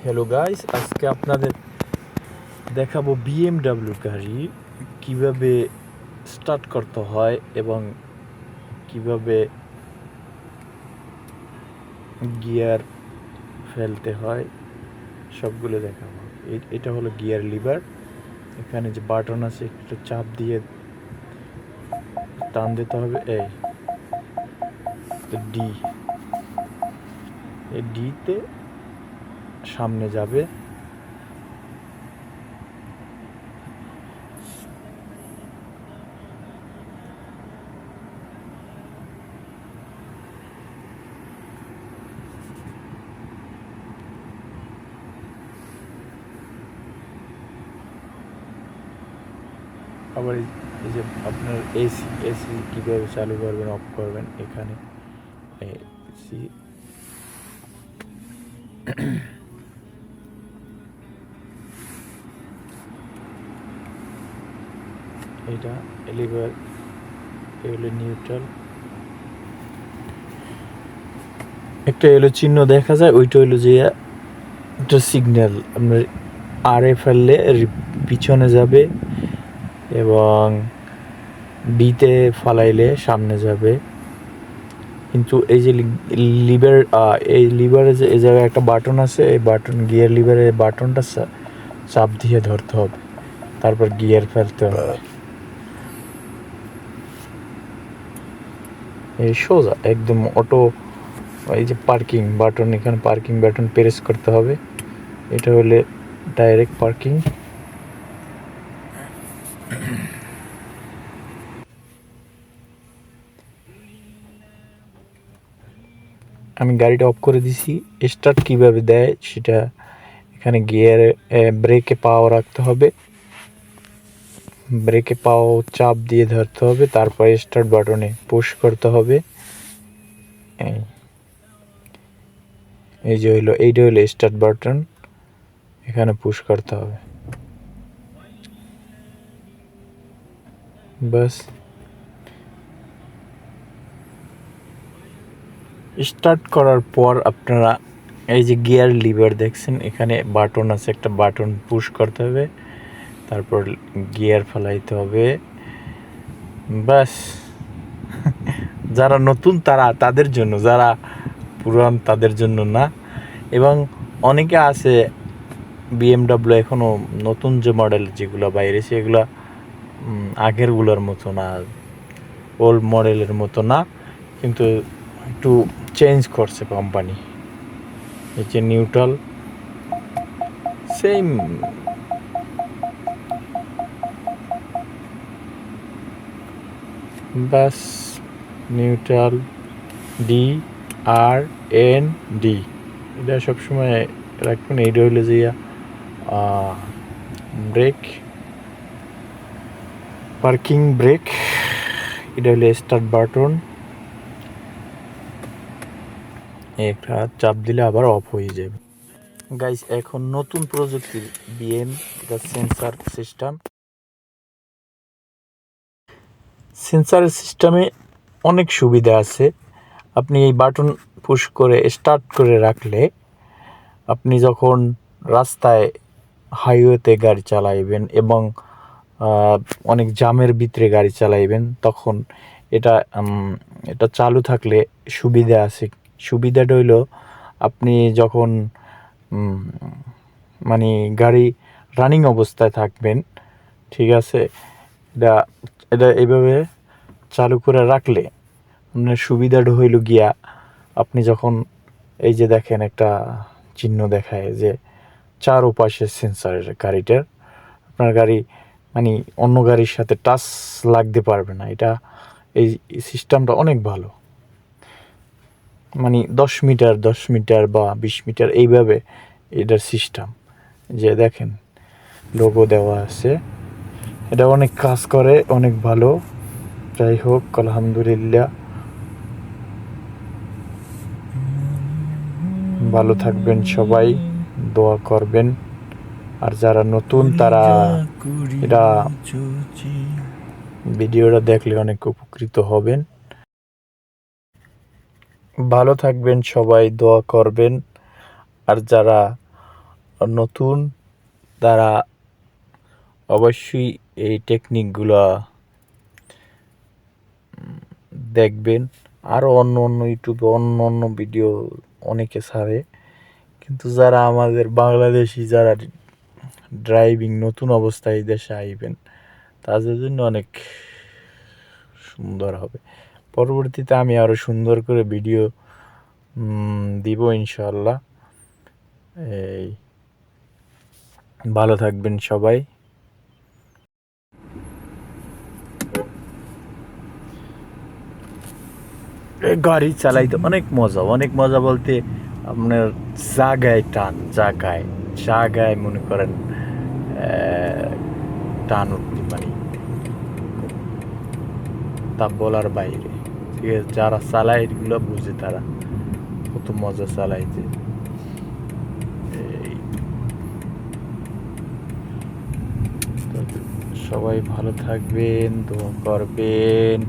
Hello guys, আজকে আপনাদের দেখাবো BMW গাড়ি কিভাবে স্টার্ট করতে হয় এবং কিভাবে গিয়ার ফেলতে হয় সবগুলো দেখাবো। এটা হলো গিয়ার লিভার। এখানে যে বাটন আছে একটু চাপ দিয়ে টান দিতে হবে। ডি, এই ডিতে সামনে যাবে। আবার এই যে আপনার এসি কীভাবে চালু করবেন, অফ করবেন এখানে এসি। এটা লিভার, এগুলো নিউট্রাল। একটা এলো চিহ্ন দেখা যায়, ওইটা হইলো যে একটা সিগন্যাল। আপনার আরে ফেললে পিছনে যাবে এবং ডিতে ফালাইলে সামনে যাবে। কিন্তু এই যে লিভার, এই লিভারে যে এই জায়গায় একটা বাটন আছে, এই বাটন গিয়ার লিভারের বাটনটা চাপ দিয়ে ধরতে হবে, তারপর গিয়ার ফেলতে হবে। এই সোজা একদম অটো। এই যে পার্কিং বাটন, এখানে পার্কিং বাটন প্রেস করতে হবে। এটা হলে ডাইরেক্ট পার্কিং। আমি গাড়িটা অফ করে দিছি। স্টার্ট কিভাবে দেয় সেটা এখানে গিয়ারে ব্রেকে পাও রাখতে হবে, ব্রেকে পাও চাপ দিয়ে ধরতে হবে, তারপর স্টার্ট বাটনে পুশ করতে হবে। এই যে হইলো, এইটা হইলো স্টার্ট বাটন, এখানে পুশ করতে হবে। বাস স্টার্ট করার পর আপনারা এই যে গিয়ার লিভার দেখছেন, এখানে বাটন আছে, একটা বাটন পুশ করতে হবে, তারপর গিয়ার ফেলাইতে হবে। বাস যারা নতুন তাদের জন্য, যারা পুরান তাদের জন্য না। এবং অনেকে আছে BMW এখনও নতুন যে মডেল যেগুলো বাইরে সেগুলো আগেরগুলোর মতো না, ওল্ড মডেলের মতো না, কিন্তু একটু চেঞ্জ করছে কোম্পানি। এই যে নিউট্রাল সেম, বাস নিউট্রাল DRND, এটা সবসময় রাখবেন। এইটা হইলে যে ব্রেক, পার্কিং ব্রেক। এটা হলে স্টার্ট বাটন, একটা চাপ দিলে আবার অফ হয়ে যাবে। গাইস, এখন নতুন প্রযুক্তির এটা সেন্সার সিস্টেমে অনেক সুবিধা আছে। আপনি এই বাটন পুশ করে স্টার্ট করে রাখলে আপনি যখন রাস্তায় হাইওয়েতে গাড়ি চালাইবেন এবং অনেক জামের ভিতরে গাড়ি চালাইবেন, তখন এটা চালু থাকলে সুবিধা আছে। সুবিধাটা হইলো আপনি যখন মানে গাড়ি রানিং অবস্থায় থাকবেন, ঠিক আছে, এটা এইভাবে চালু করে রাখলে আপনার সুবিধাটা হইল গিয়া, আপনি যখন এই যে দেখেন একটা চিহ্ন দেখায় যে চারপাশে সেন্সারের গাড়িটার, আপনার গাড়ি মানে অন্য গাড়ির সাথে টাচ লাগতে পারবে না। এটা এই সিস্টেমটা অনেক ভালো। মানে 10 মিটার বা 20 মিটার এইভাবে এটার সিস্টেম। যে দেখেন লোগো দেওয়া আছে, এটা অনেক কাজ করে, অনেক ভালো। যাই হোক, আলহামদুলিল্লাহ, ভালো থাকবেন সবাই, দোয়া করবেন। আর যারা নতুন তারা এটা ভিডিওটা দেখলে অনেক উপকৃত হবেন। ভালো থাকবেন সবাই, দোয়া করবেন। আর যারা নতুন তারা অবশ্যই এই টেকনিকগুলো দেখবেন। আরও অন্য অন্য ইউটিউবে অন্য অন্য ভিডিও অনেকে ছাড়ে, কিন্তু যারা আমাদের বাংলাদেশি যারা ড্রাইভিং নতুন অবস্থায় দেশে আইবেন তাদের জন্য অনেক সুন্দর হবে। পরবর্তীতে আমি আরও সুন্দর করে ভিডিও দিব ইনশাল্লাহ। এই ভালো থাকবেন সবাই। গাড়ি চালাইতে অনেক মজা, অনেক মজা বলতে আপনার জায়গায় টান, জায়গায় জায়গায় মনে করেন টান উঠতে পারি, তা বলার বাইরে। ঠিক আছে, যারা চালায় এগুলো বুঝে তারা কত মজা চালাইতে। এই সবাই ভালো থাকবেন, দোয়া করবেন।